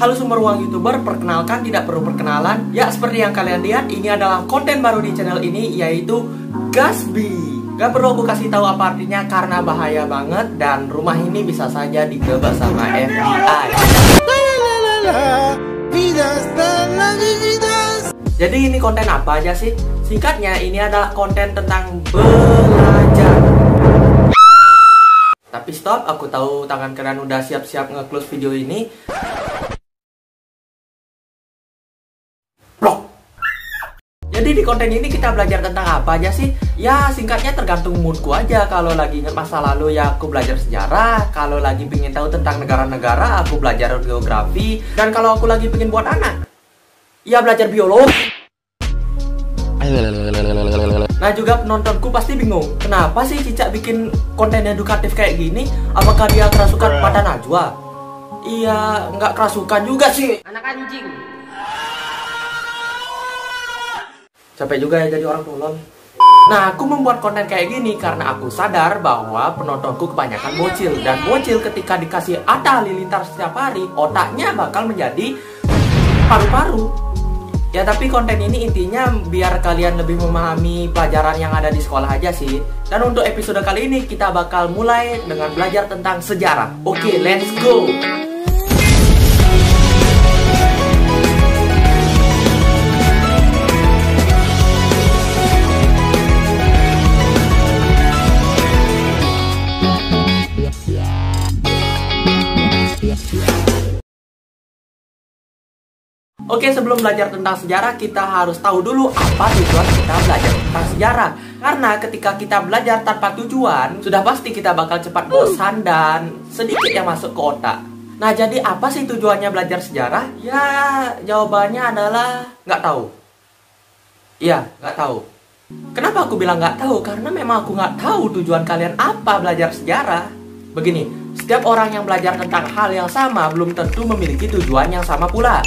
Halo sumber uang YouTuber, perkenalkan tidak perlu perkenalan. Ya seperti yang kalian lihat, ini adalah konten baru di channel ini, yaitu Gatsby. Gak perlu aku kasih tahu apa artinya karena bahaya banget dan rumah ini bisa saja digebek sama FBI. Jadi ini konten apa aja sih? Singkatnya ini adalah konten tentang belajar. Tapi stop, aku tahu tangan kalian udah siap-siap nge-close video ini. Jadi di konten ini kita belajar tentang apa aja sih? Ya singkatnya tergantung moodku aja. Kalau lagi ingat masa lalu ya aku belajar sejarah. Kalau lagi pengen tahu tentang negara-negara aku belajar geografi. Dan kalau aku lagi pengen buat anak, ya belajar biologi. Nah juga penontonku pasti bingung, kenapa sih Cicak bikin konten edukatif kayak gini? Apakah dia kerasukan pada Najwa? Iya, nggak kerasukan juga sih. Anak anjing. Capek juga ya jadi orang tolol. Nah, aku membuat konten kayak gini karena aku sadar bahwa penontonku kebanyakan bocil. Dan bocil ketika dikasih ATA halilintar setiap hari, otaknya bakal menjadi paru-paru. Ya tapi konten ini intinya biar kalian lebih memahami pelajaran yang ada di sekolah aja sih. Dan untuk episode kali ini kita bakal mulai dengan belajar tentang sejarah. Oke, let's go! Oke, sebelum belajar tentang sejarah, kita harus tahu dulu apa tujuan kita belajar tentang sejarah. Karena ketika kita belajar tanpa tujuan, sudah pasti kita bakal cepat bosan dan sedikit yang masuk ke otak. Nah, jadi apa sih tujuannya belajar sejarah? Ya, jawabannya adalah nggak tahu. Iya, nggak tahu. Kenapa aku bilang nggak tahu? Karena memang aku nggak tahu tujuan kalian apa belajar sejarah. Begini, setiap orang yang belajar tentang hal yang sama belum tentu memiliki tujuan yang sama pula.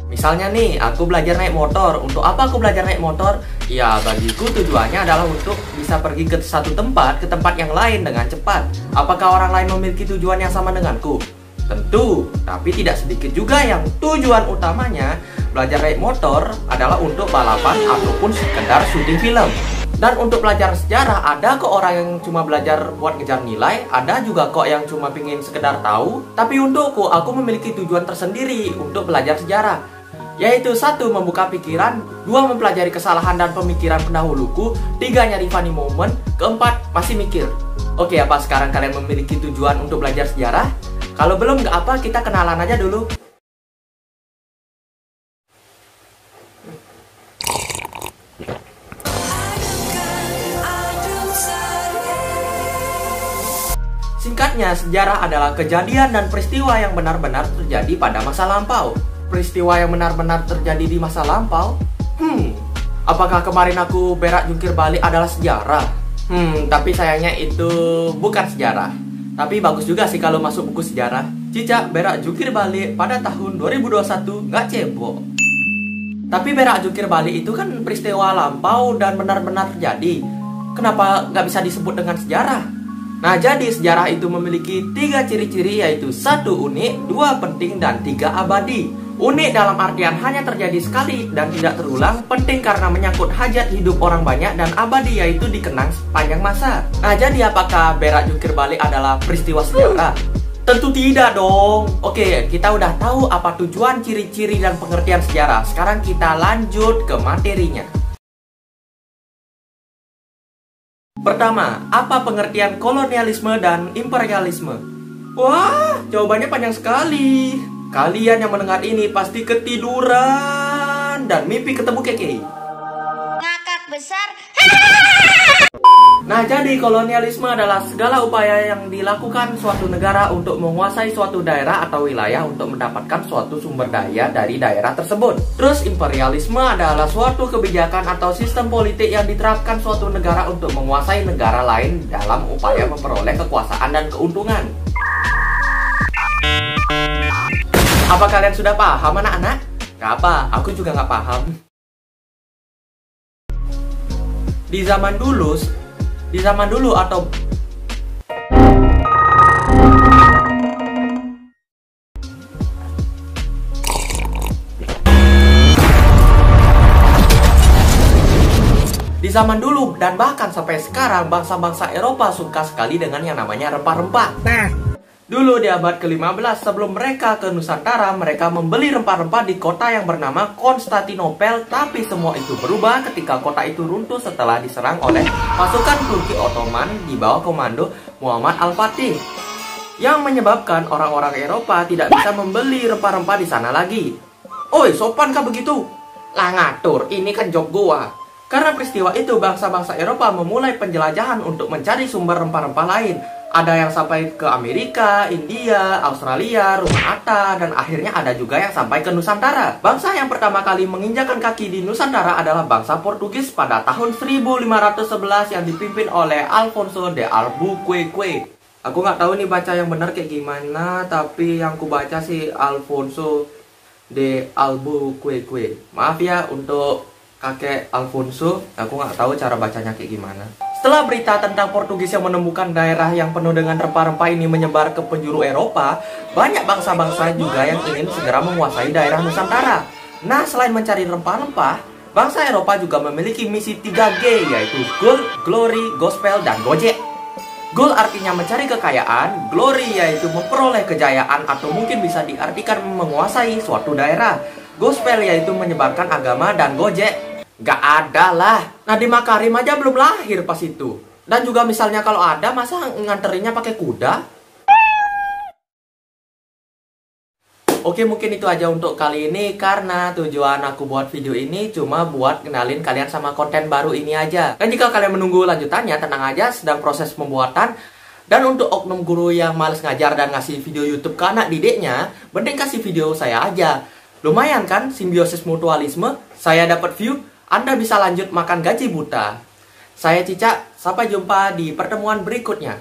Misalnya nih, aku belajar naik motor. Untuk apa aku belajar naik motor? Ya, bagiku tujuannya adalah untuk bisa pergi ke satu tempat, ke tempat yang lain dengan cepat. Apakah orang lain memiliki tujuan yang sama denganku? Tentu, tapi tidak sedikit juga yang tujuan utamanya belajar naik motor adalah untuk balapan ataupun sekedar syuting film. Dan untuk belajar sejarah, ada kok orang yang cuma belajar buat ngejar nilai, ada juga kok yang cuma pingin sekedar tahu. Tapi untukku, aku memiliki tujuan tersendiri untuk belajar sejarah. Yaitu 1. Membuka pikiran, 2. Mempelajari kesalahan dan pemikiran pendahuluku, 3. Nyari funny moment, 4. Masih mikir. Oke, apa sekarang kalian memiliki tujuan untuk belajar sejarah? Kalau belum nggak apa, kita kenalan aja dulu. Singkatnya, sejarah adalah kejadian dan peristiwa yang benar-benar terjadi pada masa lampau. Peristiwa yang benar-benar terjadi di masa lampau? Apakah kemarin aku berak jungkir balik adalah sejarah? Tapi sayangnya itu bukan sejarah. Tapi bagus juga sih kalau masuk buku sejarah. Cicak berak jungkir balik pada tahun 2021 nggak cebok. Tapi berak jungkir balik itu kan peristiwa lampau dan benar-benar terjadi. Kenapa nggak bisa disebut dengan sejarah? Nah, jadi sejarah itu memiliki 3 ciri-ciri, yaitu 1 unik, 2 penting, dan 3 abadi. Unik dalam artian hanya terjadi sekali dan tidak terulang, penting karena menyangkut hajat hidup orang banyak, dan abadi yaitu dikenang sepanjang masa. Nah, jadi apakah berak jungkir balik adalah peristiwa sejarah? Tentu tidak dong. Oke, kita udah tahu apa tujuan, ciri-ciri, dan pengertian sejarah. Sekarang kita lanjut ke materinya. Pertama, apa pengertian kolonialisme dan imperialisme? Wah, jawabannya panjang sekali. Kalian yang mendengar ini pasti ketiduran dan mimpi ketemu Keke. Ngakak besar. Nah, jadi kolonialisme adalah segala upaya yang dilakukan suatu negara untuk menguasai suatu daerah atau wilayah untuk mendapatkan suatu sumber daya dari daerah tersebut. Terus imperialisme adalah suatu kebijakan atau sistem politik yang diterapkan suatu negara untuk menguasai negara lain dalam upaya memperoleh kekuasaan dan keuntungan. Apa kalian sudah paham, anak-anak? Gak apa, aku juga gak paham. Di zaman dulu atau zaman dulu dan bahkan sampai sekarang bangsa-bangsa Eropa suka sekali dengan yang namanya rempah-rempah. Dulu di abad ke-15 sebelum mereka ke Nusantara, mereka membeli rempah-rempah di kota yang bernama Konstantinopel. Tapi semua itu berubah ketika kota itu runtuh setelah diserang oleh pasukan Turki Ottoman di bawah komando Muhammad Al-Fatih, yang menyebabkan orang-orang Eropa tidak bisa membeli rempah-rempah di sana lagi. Oi, sopan kah begitu? Lah ngatur, ini kan job gua. Karena peristiwa itu, bangsa-bangsa Eropa memulai penjelajahan untuk mencari sumber rempah-rempah lain. Ada yang sampai ke Amerika, India, Australia, Rumah Atta, dan akhirnya ada juga yang sampai ke Nusantara. Bangsa yang pertama kali menginjakan kaki di Nusantara adalah bangsa Portugis pada tahun 1511 yang dipimpin oleh Alfonso de Albuquerque. Aku nggak tahu nih baca yang benar kayak gimana, tapi yang ku baca sih Alfonso de Albuquerque. Maaf ya untuk kakek Alfonso, aku nggak tahu cara bacanya kayak gimana. Setelah berita tentang Portugis yang menemukan daerah yang penuh dengan rempah-rempah ini menyebar ke penjuru Eropa, banyak bangsa-bangsa juga yang ingin segera menguasai daerah Nusantara. Nah, selain mencari rempah-rempah, bangsa Eropa juga memiliki misi 3G, yaitu Gold, Glory, Gospel, dan Gojek. Gold artinya mencari kekayaan, Glory yaitu memperoleh kejayaan atau mungkin bisa diartikan menguasai suatu daerah. Gospel yaitu menyebarkan agama, dan Gojek gak ada lah. Nadiem Makarim aja belum lahir pas itu. Dan juga misalnya kalau ada, masa nganterinnya pakai kuda? Oke, mungkin itu aja untuk kali ini. Karena tujuan aku buat video ini cuma buat kenalin kalian sama konten baru ini aja. Dan jika kalian menunggu lanjutannya, tenang aja, sedang proses pembuatan. Dan untuk oknum guru yang males ngajar dan ngasih video YouTube ke anak didiknya, mending kasih video saya aja. Lumayan kan, simbiosis mutualisme. Saya dapat view, Anda bisa lanjut makan gaji buta. Saya Cica, sampai jumpa di pertemuan berikutnya.